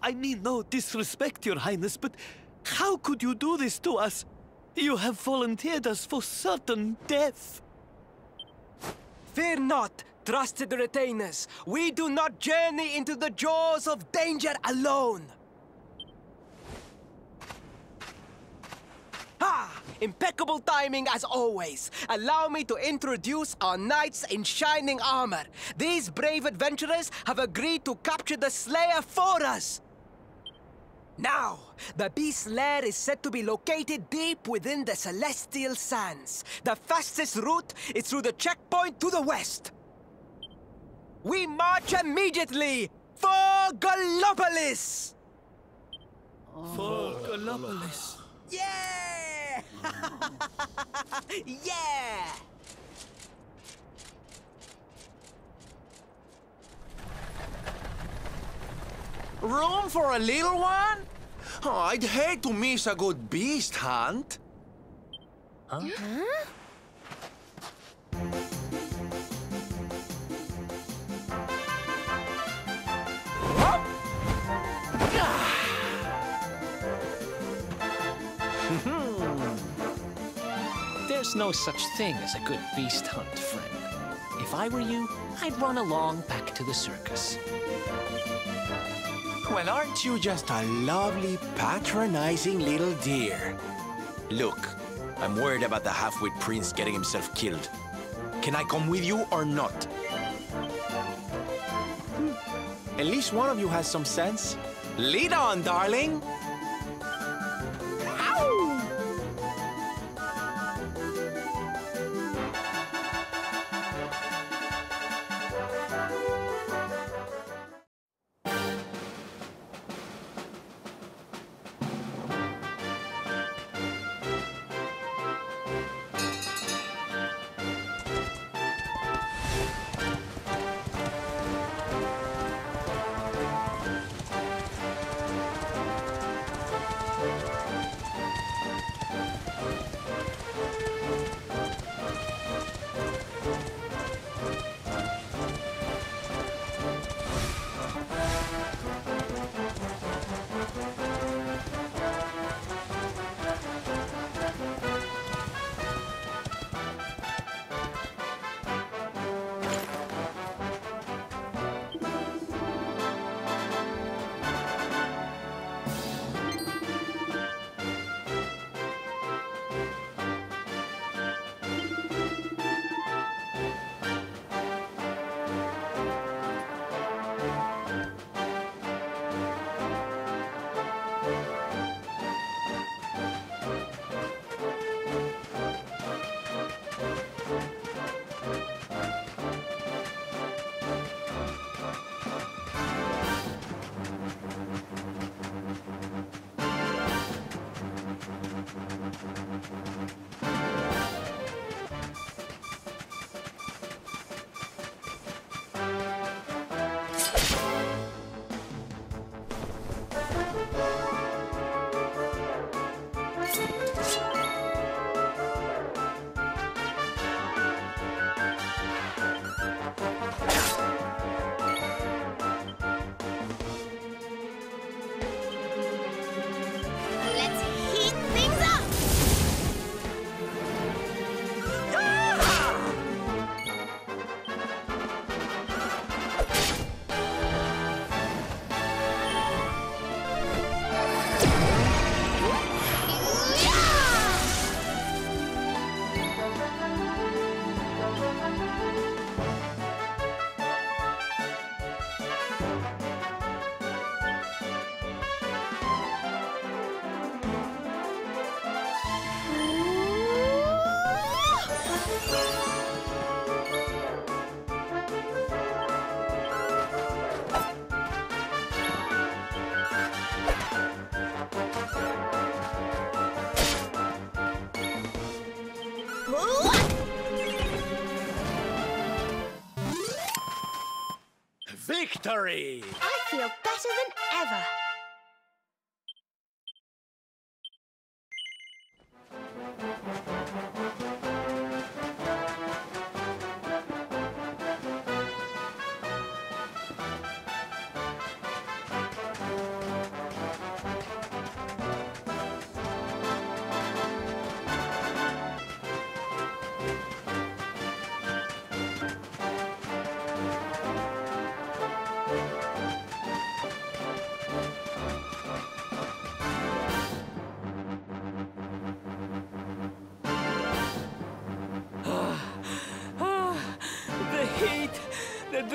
I mean no disrespect, Your Highness, but how could you do this to us? You have volunteered us for certain death. Fear not, trusted retainers. We do not journey into the jaws of danger alone. Ha! Impeccable timing as always. Allow me to introduce our knights in shining armor. These brave adventurers have agreed to capture the Slayer for us. Now, the beast's lair is said to be located deep within the Celestial Sands. The fastest route is through the checkpoint to the west. We march immediately for Gallopolis! For Gallopolis. Yeah! Yeah! Room for a little one? Oh, I'd hate to miss a good beast hunt. Huh? There's no such thing as a good beast hunt, friend. If I were you, I'd run along back to the circus. Well, aren't you just a lovely, patronizing little dear? Look, I'm worried about the half-wit prince getting himself killed. Can I come with you or not? At least one of you has some sense. Lead on, darling! Victory! I feel better than ever.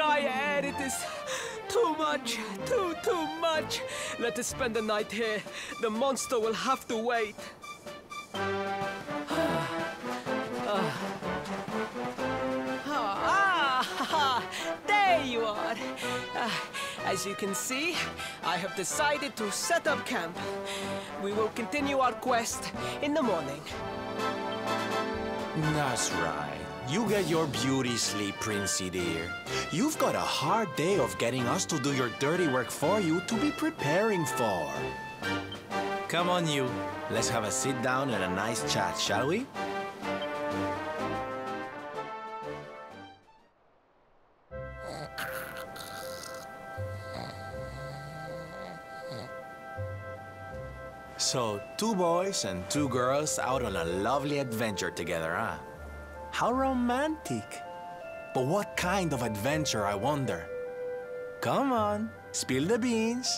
dry air. It is too much. Too much. Let us spend the night here. The monster will have to wait. There you are. As you can see, I have decided to set up camp. We will continue our quest in the morning. That's right. You get your beauty sleep, Princey dear. You've got a hard day of getting us to do your dirty work for you to be preparing for. Come on, you. Let's have a sit down and a nice chat, shall we? So, 2 boys and 2 girls out on a lovely adventure together, huh? How romantic. But what kind of adventure, I wonder? Come on, spill the beans.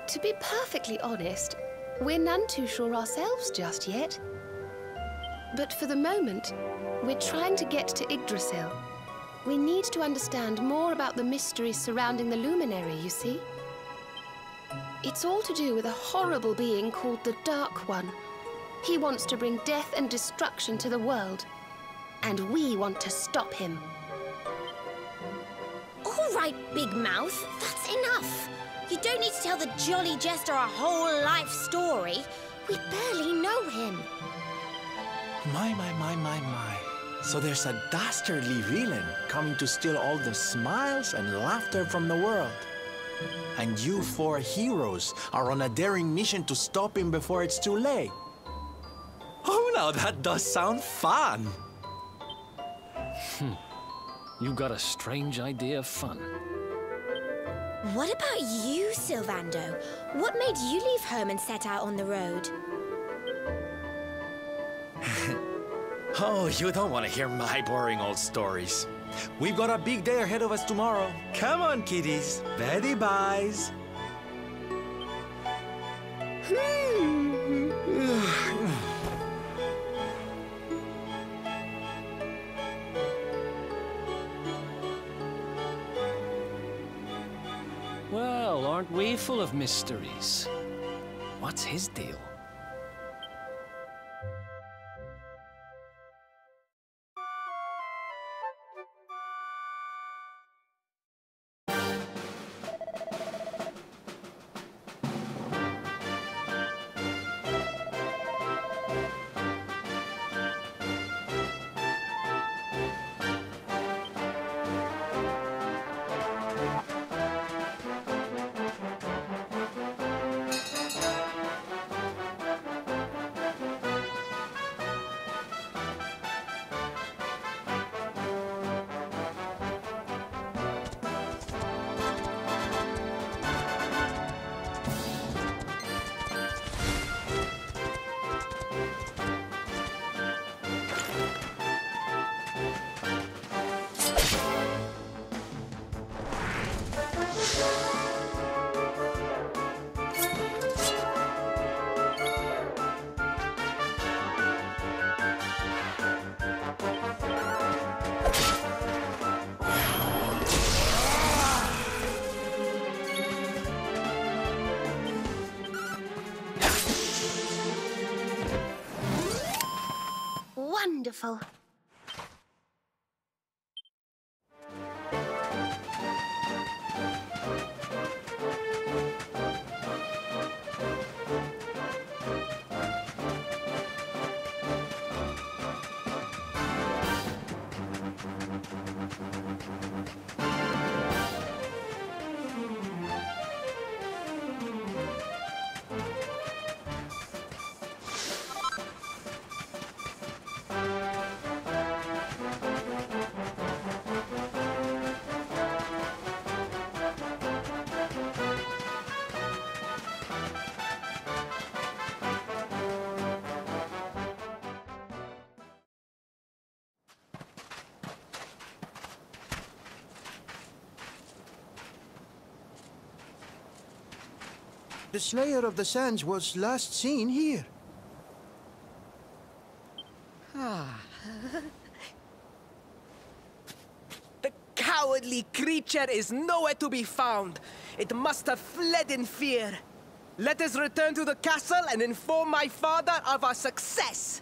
To be perfectly honest, we're none too sure ourselves just yet. But for the moment, we're trying to get to Yggdrasil. We need to understand more about the mysteries surrounding the luminary, you see? It's all to do with a horrible being called the Dark One. He wants to bring death and destruction to the world. And we want to stop him. All right, Big Mouth, that's enough. You don't need to tell the Jolly Jester a whole life story. We barely know him. My. So there's a dastardly villain coming to steal all the smiles and laughter from the world. And you 4 heroes are on a daring mission to stop him before it's too late. Oh, now that does sound fun. You got a strange idea of fun. What about you, Sylvando? What made you leave home and set out on the road? Oh, you don't want to hear my boring old stories. We've got a big day ahead of us tomorrow. Come on, kiddies. Betty buys. Well, aren't we full of mysteries? What's his deal? Wonderful. The Slayer of the Sands was last seen here. cowardly creature is nowhere to be found. It must have fled in fear. Let us return to the castle and inform my father of our success.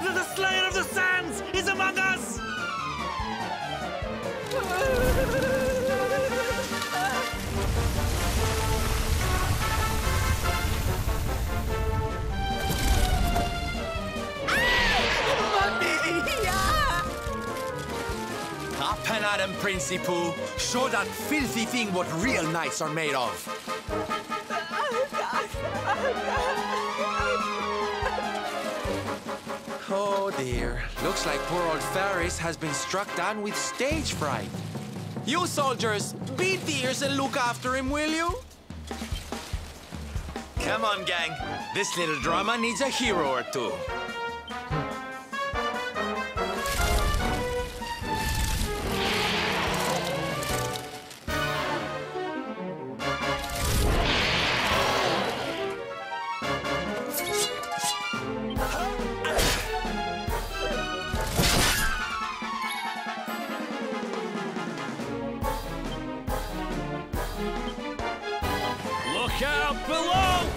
The Slayer of the Sands is among us! Up and at him, Principal. Show that filthy thing what real knights are made of. Oh dear. Looks like poor old Faris has been struck down with stage fright. You soldiers, beat the ears and look after him, will you? Come on, gang. This little drama needs a hero or two. Look out below!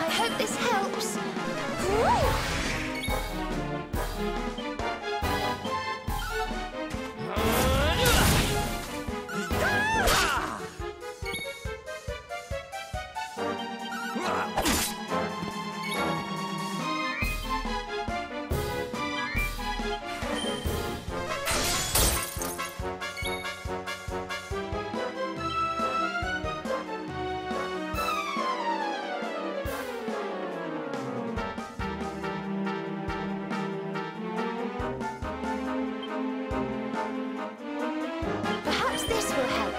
I hope this helps. Perhaps this will help.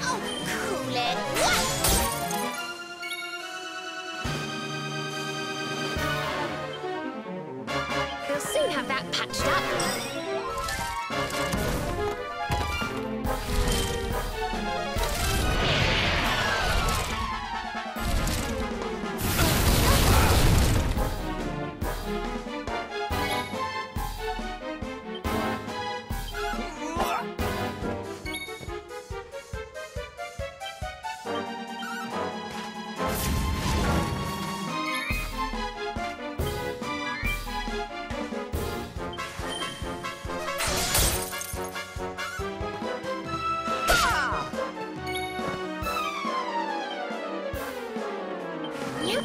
Oh, cool it. We'll soon have that patched up. Yep.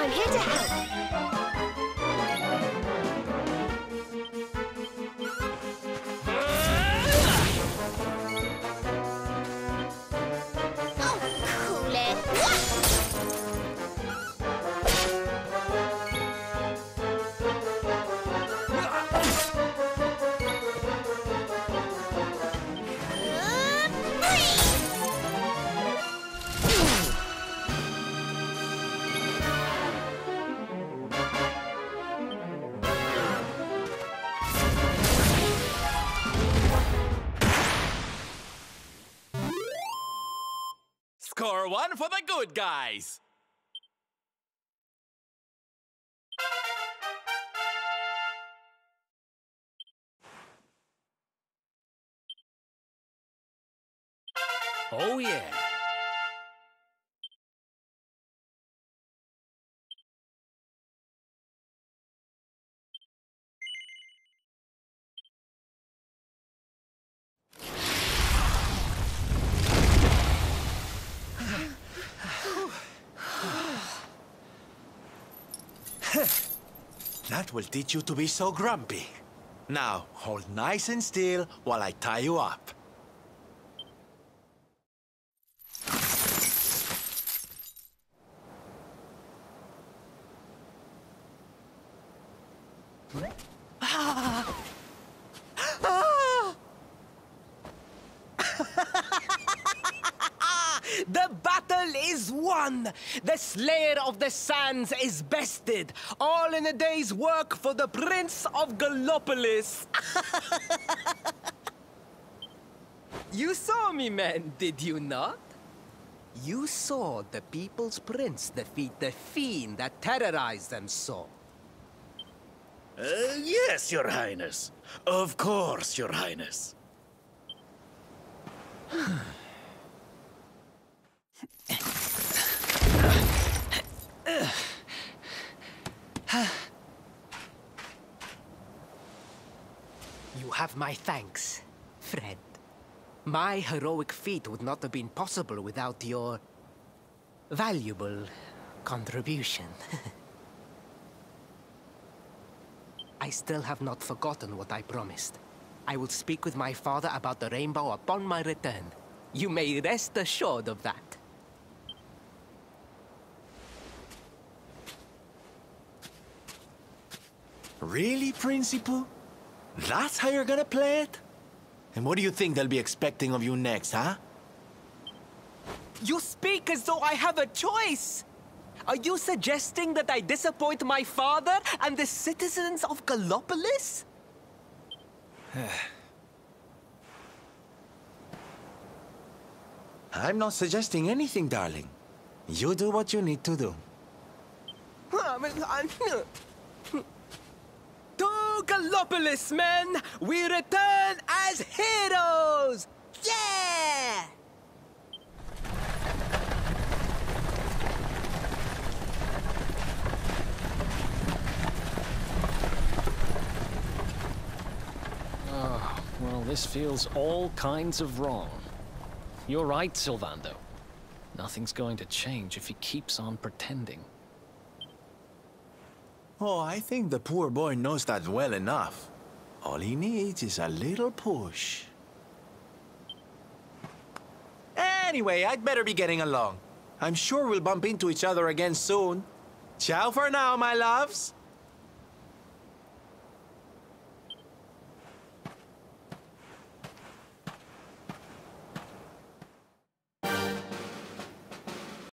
I'm here to help. Oh, cool it. Score one for the good guys! Oh yeah! That will teach you to be so grumpy. Now, hold nice and still while I tie you up. The battle is won! The Slayer of the Sands is bested! All in a day's work for the Prince of Gallopolis! You saw me, men, did you not? You saw the People's Prince defeat the fiend that terrorized them so. Yes, Your Highness. Of course, Your Highness. You have my thanks, friend. My heroic feat would not have been possible without your valuable contribution. I still have not forgotten what I promised. I will speak with my father about the rainbow upon my return. You may rest assured of that. Really, Principal? That's how you're gonna play it? And what do you think they'll be expecting of you next, huh? You speak as though I have a choice! Are you suggesting that I disappoint my father and the citizens of Gallopolis? I'm not suggesting anything, darling. You do what you need to do. To Gallopolis, men! We return as heroes! Yeah! Oh, well, this feels all kinds of wrong. You're right, Sylvando. Nothing's going to change if he keeps on pretending. Oh, I think the poor boy knows that well enough. All he needs is a little push. Anyway, I'd better be getting along. I'm sure we'll bump into each other again soon. Ciao for now, my loves.